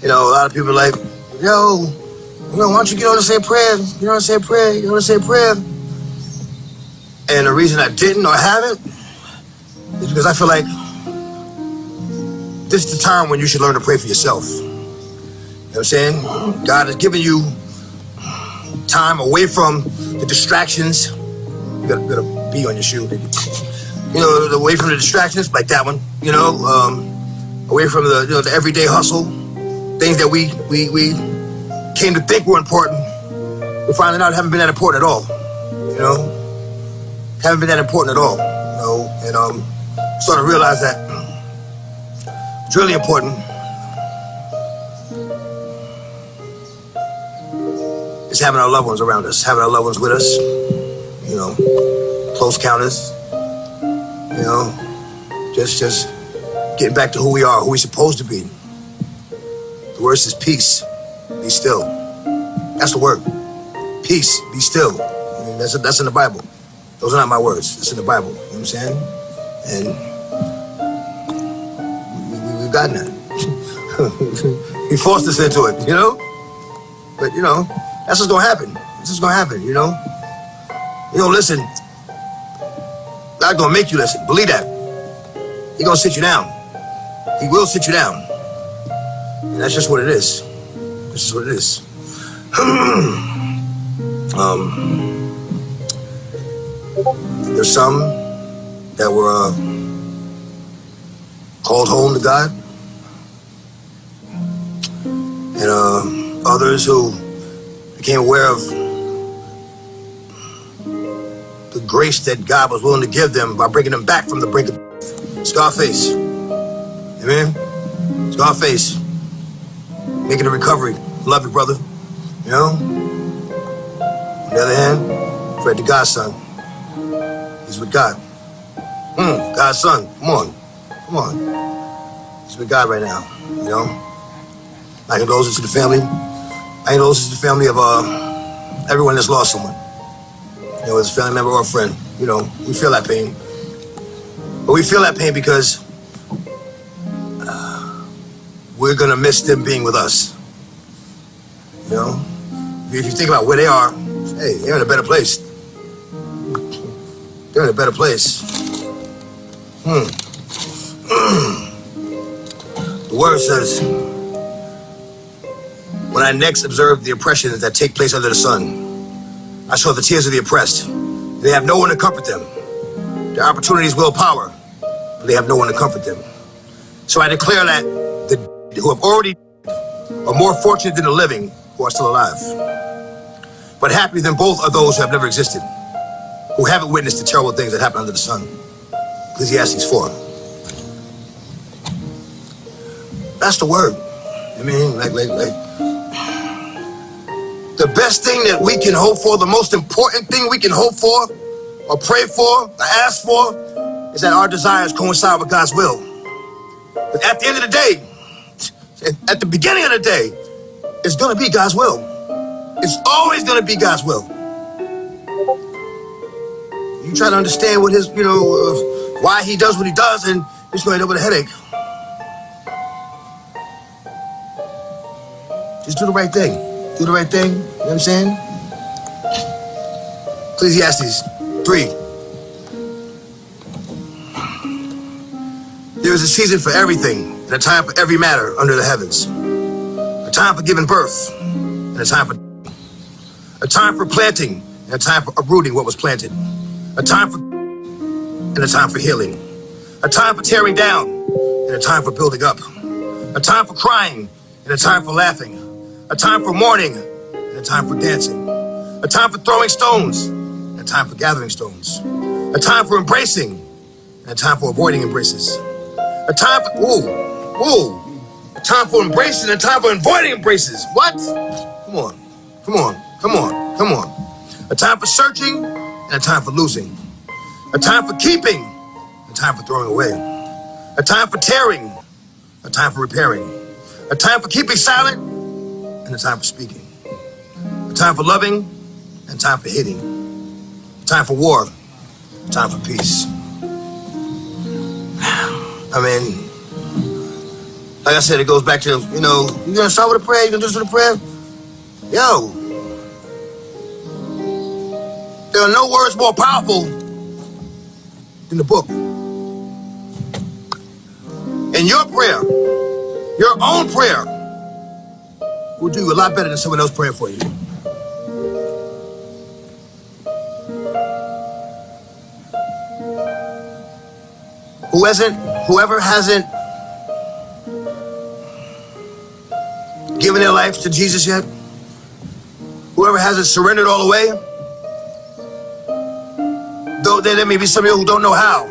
You know, a lot of people are like, yo, why don't you get on and say a prayer? Get on and say a prayer. Get on and say a prayer. And the reason I didn't or haven't is because I feel like this is the time when you should learn to pray for yourself. You know what I'm saying? God has given you time away from the distractions. You gotta be on your shoe, baby. You know, away from the distractions, like that one. You know, away from the everyday hustle, things that we came to think were important. We're finding out haven't been that important at all. You know, haven't been that important at all. You know, and started to realize that it's really important. It's having our loved ones around us, having our loved ones with us. You know, close counters. You know, just getting back to who we are, who we're supposed to be. The word says peace, be still. That's the word. Peace, be still. I mean, that's in the Bible. Those are not my words. It's in the Bible. You know what I'm saying? And we've gotten that. He forced us into it, you know? But, you know, that's what's going to happen. This is going to happen, you know? You know, listen. God's going to make you listen. Believe that. He's going to sit you down. He will sit you down. And that's just what it is. That's just what it is. There's some that were called home to God. And others who became aware of the grace that God was willing to give them by bringing them back from the brink of Scarface. Amen? Scarface. Making a recovery. Love you, brother. You know? On the other hand, Fred the Godson. He's with God. God's son. Come on. Come on. He's with God right now. You know? My condolences to the family. My condolences to the family of everyone that's lost someone. You know, as a family member or a friend. You know, we feel that pain. But we feel that pain because we're gonna miss them being with us. You know? If you think about where they are, hey, they're in a better place. They're in a better place. The word says, when I next observed the oppressions that take place under the sun, I saw the tears of the oppressed. They have no one to comfort them. Their opportunities will power, but they have no one to comfort them. So I declare that the dead who have already are more fortunate than the living who are still alive. But happier than both are those who have never existed, who haven't witnessed the terrible things that happen under the sun. Ecclesiastes 4. That's the word. I mean, like. The best thing that we can hope for, the most important thing we can hope for, or pray for, or ask for, is that our desires coincide with God's will. But at the end of the day, at the beginning of the day, it's gonna be God's will. It's always gonna be God's will. You try to understand what his, why he does what he does, and it's gonna end up with a headache. Just do the right thing. Do the right thing, you know what I'm saying? Ecclesiastes 3. There is a season for everything, and a time for every matter under the heavens. A time for giving birth, and a time for planting, and a time for uprooting what was planted. A time for and a time for healing. A time for tearing down, and a time for building up. A time for crying, and a time for laughing. A time for mourning, and a time for dancing. A time for throwing stones, and a time for gathering stones. A time for embracing, and a time for avoiding embraces. A time for, a time for embracing, and a time for avoiding embraces. What? Come on. A time for searching, and a time for losing. A time for keeping, and a time for throwing away. A time for tearing, a time for repairing. A time for keeping silent, and a time for speaking. A time for loving, and time for hating. A time for war, a time for peace. I mean, Like I said, it goes back to, you're gonna start with a prayer, you're gonna do this with a prayer. Yo, there are no words more powerful than the book. And your prayer, your own prayer, will do you a lot better than someone else praying for you. Whoever hasn't given their life to Jesus yet, whoever hasn't surrendered all the way, though there may be some of you who don't know how,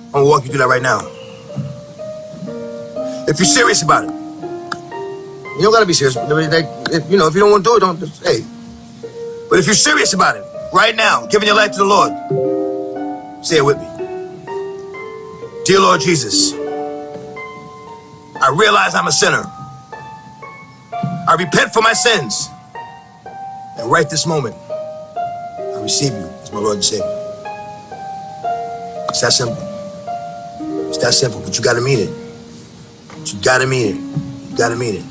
I'm gonna walk you through that right now. If you're serious about it, you don't gotta be serious. If you don't want to do it, don't. Hey, but if you're serious about it, right now, giving your life to the Lord, say it with me. Dear Lord Jesus, I realize I'm a sinner. I repent for my sins. And right this moment, I receive you as my Lord and Savior. It's that simple. It's that simple, but you gotta mean it. You gotta mean it. You gotta mean it.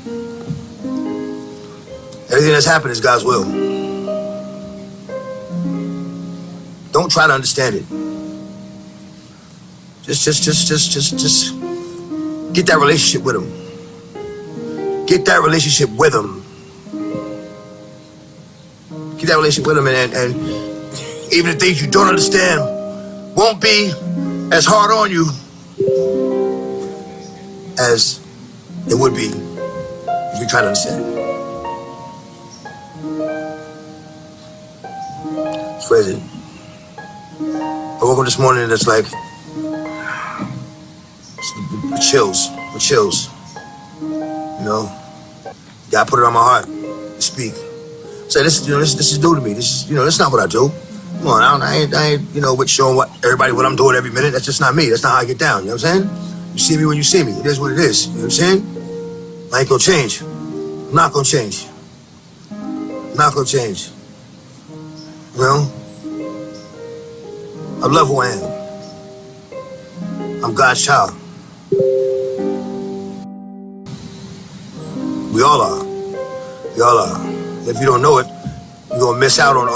Everything that's happened is God's will. Don't try to understand it. Just get that relationship with him. Get that relationship with him. Get that relationship with him, and even the things you don't understand won't be as hard on you as it would be if you try to understand it. It's crazy. I woke up this morning and it's like chills. God put it on my heart to speak. Say this is new to me. This is not what I do. Come on, I ain't with showing everybody what I'm doing every minute. That's just not me. That's not how I get down. You know what I'm saying? You see me when you see me. It is what it is. You know what I'm saying? I ain't gonna change. I'm not gonna change. I'm not gonna change. I love who I am. I'm God's child. We all are. We all are. If you don't know it, you're gonna miss out on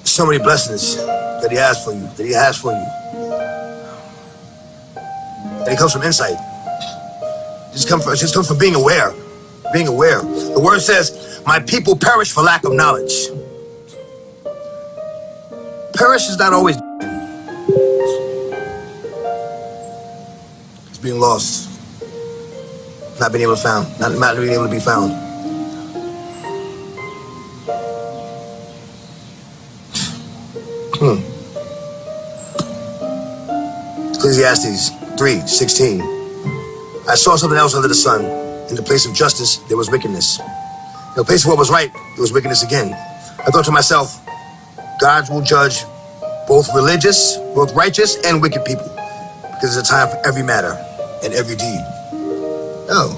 so many blessings that He has for you. And it comes from insight. It just comes from being aware. Being aware. The word says, "My people perish for lack of knowledge." Perish is not always. It's being lost. Not being able to found. Not being able to be found. Ecclesiastes 3:16. I saw something else under the sun. In the place of justice, there was wickedness. In the place of what was right, there was wickedness again. I thought to myself, God will judge both righteous and wicked people, because there's a time for every matter and every deed. No,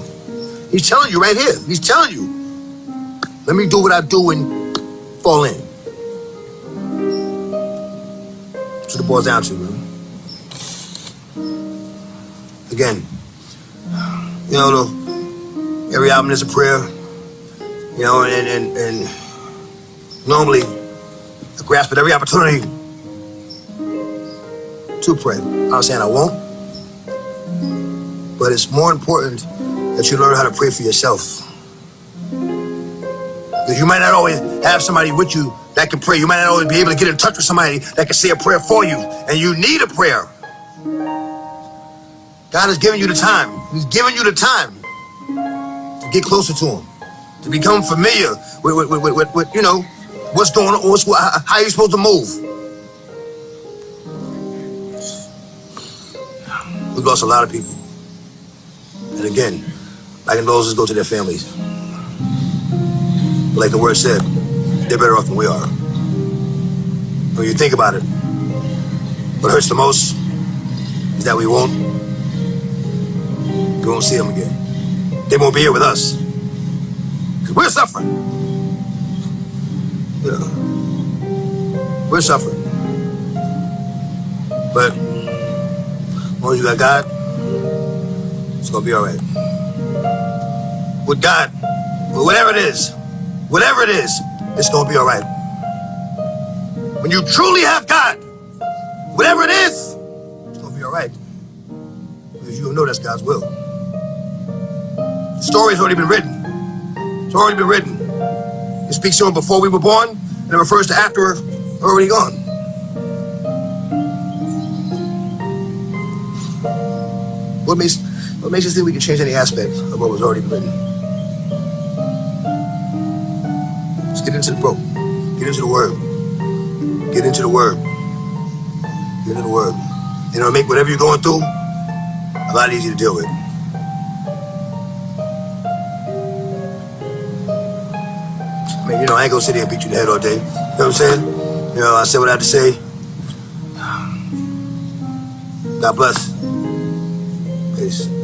He's telling you right here. He's telling you, let me do what I do and fall in. That's what it boils down to, man. Again, every album is a prayer, and normally I grasp at every opportunity to pray. I'm not saying I won't, but it's more important that you learn how to pray for yourself. Because you might not always have somebody with you that can pray. You might not always be able to get in touch with somebody that can say a prayer for you, and you need a prayer. God has given you the time. He's given you the time to get closer to Him, to become familiar with what's going on, how you're supposed to move. We've lost a lot of people. And again, my condolences go to their families. But like the word said, they're better off than we are. When you think about it, what hurts the most is that we won't see them again. They won't be here with us. Because we're suffering. We're suffering. But as long as you got God, it's gonna be all right. With God, whatever it is, it's gonna be all right. When you truly have God, whatever it is, it's gonna be all right. Because you'll know that's God's will. The story's already been written. It's already been written. It speaks to him before we were born, and it refers to after we're already gone. What makes us think we can change any aspect of what was already written? Let's get into the book. Get into the word. Get into the word. Get into the word. And it'll make whatever you're going through a lot easier to deal with. I mean, I ain't gonna sit here and beat you in the head all day. You know what I'm saying? I said what I had to say. God bless. Peace.